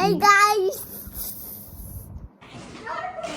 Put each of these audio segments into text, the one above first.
Hey guys.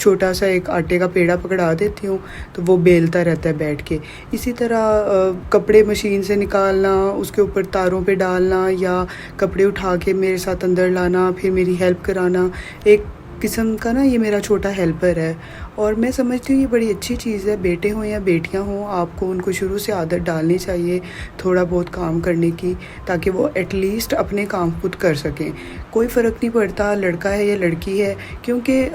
چھوٹا سا ایک آٹے کا پیڑا پکڑا دیتی ہوں تو وہ بیلتا رہتا ہے بیٹھ کے. اسی طرح کپڑے مشین سے نکالنا، اس کے اوپر تاروں پہ ڈالنا یا کپڑے اٹھا کے میرے ساتھ اندر لانا، پھر میری ہیلپ کرانا، ایک قسم کا نا یہ میرا چھوٹا ہیلپر ہے. اور میں سمجھتی ہوں یہ بڑی اچھی چیز ہے، بیٹے ہوں یا بیٹیاں ہوں، آپ کو ان کو شروع سے عادت ڈالنی چاہیے تھوڑا بہت کام کرنے کی، تاکہ وہ ایٹ لیسٹ اپنے کام خود کر سکیں. کوئی فرق نہیں پڑتا لڑکا ہے یا لڑکی ہے، کیونکہ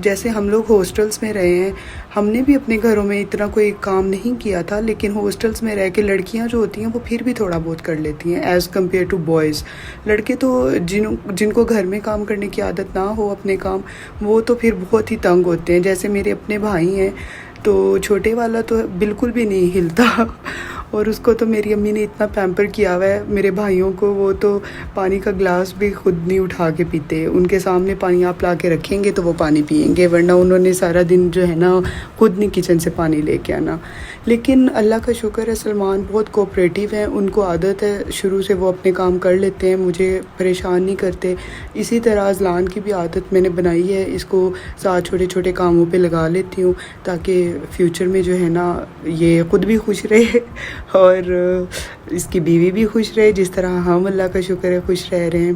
جیسے ہم لوگ ہاسٹلس میں رہے ہیں، ہم نے بھی اپنے گھروں میں اتنا کوئی کام نہیں کیا تھا، لیکن ہاسٹلس میں رہ کے لڑکیاں جو ہوتی ہیں وہ پھر بھی تھوڑا بہت کر لیتی ہیں ایز کمپیئر ٹو بوائز. لڑکے تو جن کو گھر میں کام کرنے کی عادت نہ ہو اپنے کام، وہ تو پھر بہت ہی تنگ ہوتے ہیں. جیسے میرے اپنے بھائی ہیں تو چھوٹے والا تو بالکل بھی نہیں ہلتا اور اس کو تو میری امی نے اتنا پیمپر کیا ہوا ہے میرے بھائیوں کو، وہ تو پانی کا گلاس بھی خود نہیں اٹھا کے پیتے. ان کے سامنے پانی آپ لا کے رکھیں گے تو وہ پانی پئیں گے، ورنہ انہوں نے سارا دن جو ہے نا خود نہیں کچن سے پانی لے کے آنا. لیکن اللہ کا شکر ہے سلمان بہت کوآپریٹیو ہیں، ان کو عادت ہے شروع سے، وہ اپنے کام کر لیتے ہیں، مجھے پریشان نہیں کرتے. اسی طرح اذلان کی بھی عادت میں نے بنائی ہے، اس کو ساتھ چھوٹے چھوٹے کاموں پہ لگا لیتی ہوں تاکہ فیوچر میں جو ہے نا یہ خود بھی خوش رہے اور اس کی بیوی بھی خوش رہے، جس طرح ہم اللہ کا شکر ہے خوش رہ رہے ہیں.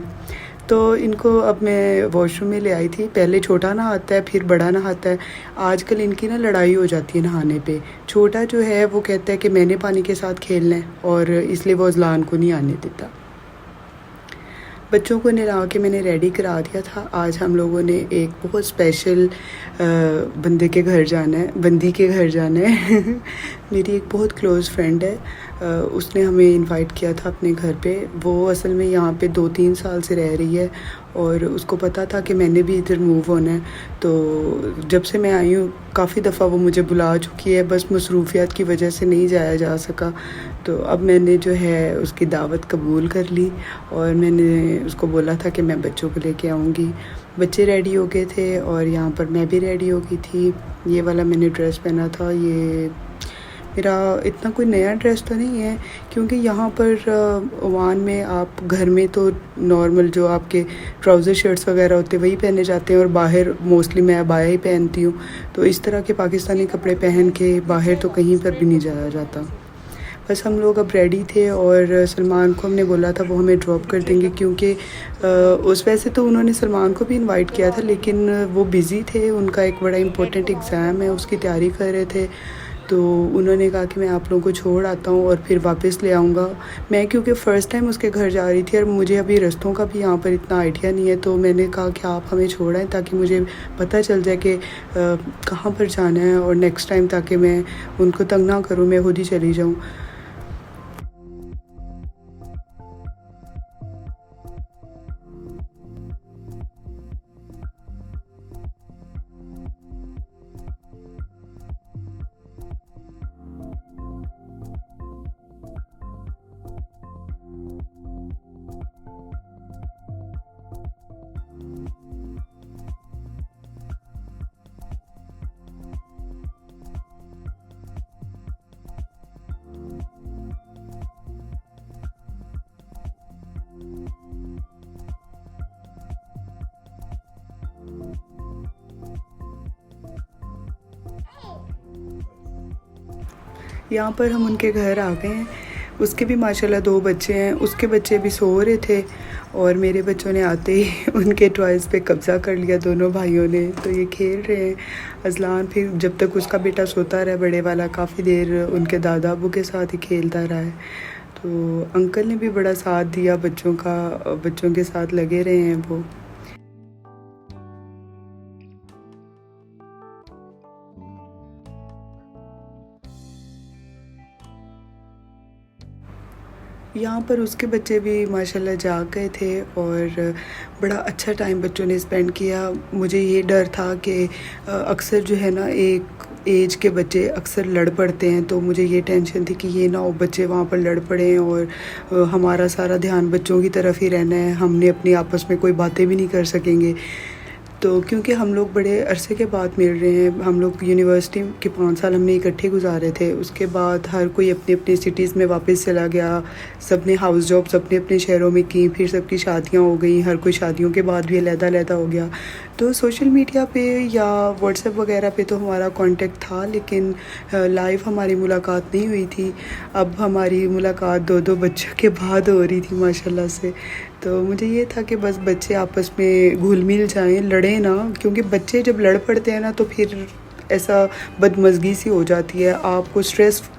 تو ان کو اب میں واش روم میں لے آئی تھی، پہلے چھوٹا نہاتا ہے پھر بڑا نہاتا ہے. آج کل ان کی نا لڑائی ہو جاتی ہے نہانے پہ. چھوٹا جو ہے وہ کہتا ہے کہ میں نے پانی کے ساتھ کھیلنا ہے، اور اس لیے وہ اذلان کو نہیں آنے دیتا. بچوں کو نہلا کے میں نے ریڈی کرا دیا تھا. آج ہم لوگوں نے ایک بہت اسپیشل بندی کے گھر جانا ہے میری ایک بہت کلوز فرینڈ ہے، اس نے ہمیں انوائٹ کیا تھا اپنے گھر پہ. وہ اصل میں یہاں پہ 2-3 سال سے رہ رہی ہے، اور اس کو پتہ تھا کہ میں نے بھی ادھر موو ہونا ہے. تو جب سے میں آئی ہوں کافی دفعہ وہ مجھے بلا چکی ہے، بس مصروفیات کی وجہ سے نہیں جایا جا سکا. تو اب میں نے جو ہے اس کی دعوت قبول کر لی، اور میں نے اس کو بولا تھا کہ میں بچوں کو لے کے آؤں گی. بچے ریڈی ہو گئے تھے اور یہاں پر میں بھی ریڈی ہو گئی تھی. یہ والا میں نے ڈریس پہنا تھا، یہ میرا اتنا کوئی نیا ڈریس تو نہیں ہے، کیونکہ یہاں پر عمان میں آپ گھر میں تو نارمل جو آپ کے ٹراؤزر شرٹس وغیرہ ہوتے ہیں وہی پہنے جاتے ہیں، اور باہر موسٹلی میں عبایا ہی پہنتی ہوں. تو اس طرح کے پاکستانی کپڑے پہن کے باہر تو کہیں پر بھی نہیں جایا جاتا. بس ہم لوگ اب ریڈی تھے، اور سلمان کو ہم نے بولا تھا وہ ہمیں ڈراپ کر دیں گے، کیونکہ ویسے تو انہوں نے سلمان کو بھی انوائٹ کیا تھا، لیکن وہ بیزی تھے، ان کا ایک بڑا امپورٹنٹ ایگزام ہے، اس کی تیاری کر رہے تھے. تو انہوں نے کہا کہ میں آپ لوگوں کو چھوڑ آتا ہوں اور پھر واپس لے آؤں گا. میں کیونکہ فرسٹ ٹائم اس کے گھر جا رہی تھی اور مجھے ابھی رستوں کا بھی یہاں پر اتنا آئیڈیا نہیں ہے، تو میں نے کہا کہ آپ ہمیں چھوڑ آئیں تاکہ مجھے پتہ چل جائے کہ کہاں پر جانا ہے، اور نیکسٹ ٹائم تاکہ میں ان کو تنگ نہ کروں، میں خود ہی چلی جاؤں. یہاں پر ہم ان کے گھر آ گئے ہیں. اس کے بھی ماشاءاللہ 2 بچے ہیں، اس کے بچے بھی سو رہے تھے، اور میرے بچوں نے آتے ہی ان کے ٹوائز پہ قبضہ کر لیا دونوں بھائیوں نے. تو یہ کھیل رہے ہیں. اذلان پھر جب تک اس کا بیٹا سوتا رہا بڑے والا، کافی دیر ان کے دادا ابو کے ساتھ ہی کھیلتا رہا ہے. تو انکل نے بھی بڑا ساتھ دیا بچوں کا، بچوں کے ساتھ لگے رہے ہیں وہ. یہاں پر اس کے بچے بھی ماشاءاللہ جاگ گئے تھے، اور بڑا اچھا ٹائم بچوں نے اسپینڈ کیا. مجھے یہ ڈر تھا کہ اکثر جو ہے نا ایک ایج کے بچے اکثر لڑ پڑتے ہیں، تو مجھے یہ ٹینشن تھی کہ یہ نہ ہو بچے وہاں پر لڑ پڑیں اور ہمارا سارا دھیان بچوں کی طرف ہی رہنا ہے، ہم نے اپنی آپس میں کوئی باتیں بھی نہیں کر سکیں گے. تو کیونکہ ہم لوگ بڑے عرصے کے بعد مل رہے ہیں، ہم لوگ یونیورسٹی کے 5 سال ہم نے اکٹھے گزارے تھے، اس کے بعد ہر کوئی اپنی اپنی سٹیز میں واپس چلا گیا، سب نے ہاؤس جابس اپنے اپنے شہروں میں کی، پھر سب کی شادیاں ہو گئیں، ہر کوئی شادیوں کے بعد بھی علیحدہ علیحدہ ہو گیا. تو سوشل میڈیا پہ یا واٹس ایپ وغیرہ پہ تو ہمارا کانٹیکٹ تھا، لیکن لائیو ہماری ملاقات نہیں ہوئی تھی. اب ہماری ملاقات 2 بچوں کے بعد ہو رہی تھی ماشاء اللہ سے. تو مجھے یہ تھا کہ بس بچے آپس میں گھل مل جائیں، لڑیں نا، کیونکہ بچے جب لڑ پڑتے ہیں نا تو پھر ایسا بدمزگی سی ہو جاتی ہے، آپ کو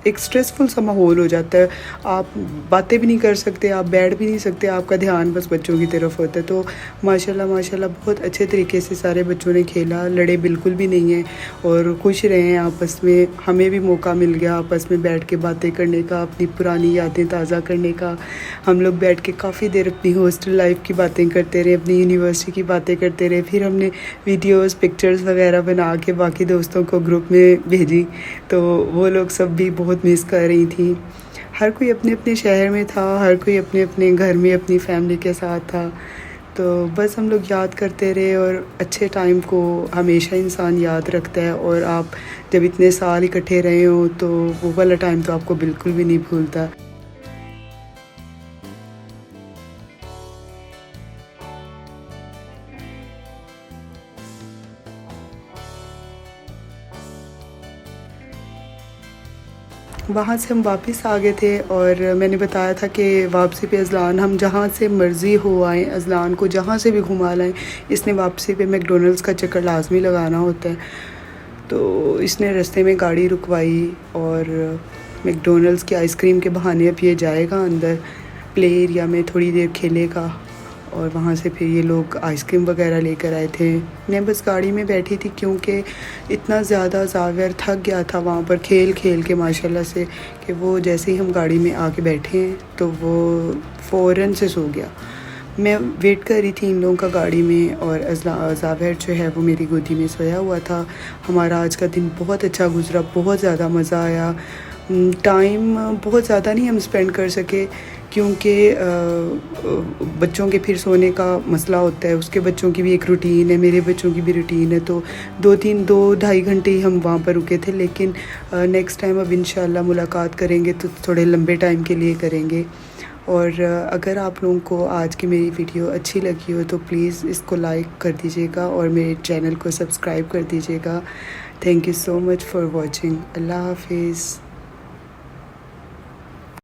ایک اسٹریسفل سا ماحول ہو جاتا ہے، آپ باتیں بھی نہیں کر سکتے، آپ بیٹھ بھی نہیں سکتے، آپ کا دھیان بس بچوں کی طرف ہوتا ہے. تو ماشاءاللہ بہت اچھے طریقے سے سارے بچوں نے کھیلا، لڑے بالکل بھی نہیں ہیں اور خوش رہے ہیں آپس میں. ہمیں بھی موقع مل گیا آپس میں بیٹھ کے باتیں کرنے کا، اپنی پرانی یادیں تازہ کرنے کا. ہم لوگ بیٹھ کے کافی دیر اپنی ہاسٹل لائف کی باتیں کرتے رہے، اپنی یونیورسٹی کی باتیں کرتے رہے. پھر ہم نے ویڈیوز پکچرز وغیرہ بنا کے باقی دوستوں کو گروپ میں بھیجی، تو وہ لوگ سب بھی بہت مس کر رہی تھیں. ہر کوئی اپنے اپنے شہر میں تھا، ہر کوئی اپنے اپنے گھر میں اپنی فیملی کے ساتھ تھا. تو بس ہم لوگ یاد کرتے رہے، اور اچھے ٹائم کو ہمیشہ انسان یاد رکھتا ہے، اور آپ جب اتنے سال اکٹھے رہے ہوں تو وہ والا ٹائم تو آپ کو بالکل بھی نہیں بھولتا. وہاں سے ہم واپس آ گئے تھے، اور میں نے بتایا تھا کہ واپسی پہ اذلان ہم جہاں سے مرضی ہو آئیں، اذلان کو جہاں سے بھی گھما لائیں. اس نے واپسی پہ میک ڈونلڈس کا چکر لازمی لگانا ہوتا ہے. تو اس نے رستے میں گاڑی رکوائی، اور میک ڈونلڈس کی آئس کریم کے بہانے اب یہ جائے گا اندر پلے ایریا میں، تھوڑی دیر کھیلے گا، اور وہاں سے پھر یہ لوگ آئس کریم وغیرہ لے کر آئے تھے. میں بس گاڑی میں بیٹھی تھی، کیونکہ اتنا زیادہ زاویر تھک گیا تھا وہاں پر کھیل کھیل کے ماشاء اللہ سے، کہ وہ جیسے ہی ہم گاڑی میں آ کے بیٹھے ہیں تو وہ فوراً سے سو گیا. میں ویٹ کر رہی تھی ان لوگوں کا گاڑی میں، اور زاویر جو ہے وہ میری گودی میں سویا ہوا تھا. ہمارا آج کا دن بہت اچھا گزرا، بہت زیادہ مزہ آیا. ٹائم بہت زیادہ نہیں ہم اسپینڈ کر سکے، کیونکہ بچوں کے پھر سونے کا مسئلہ ہوتا ہے، اس کے بچوں کی بھی ایک روٹین ہے، میرے بچوں کی بھی روٹین ہے. تو 2-2.5 گھنٹے ہی ہم وہاں پر رکے تھے. لیکن نیکسٹ ٹائم اب انشاءاللہ ملاقات کریں گے تو تھوڑے لمبے ٹائم کے لیے کریں گے. اور اگر آپ لوگوں کو آج کی میری ویڈیو اچھی لگی ہو تو پلیز اس کو لائک کر دیجیے گا، اور میرے چینل کو سبسکرائب کر دیجیے گا. Thank you so much for watching. اللہ حافظ.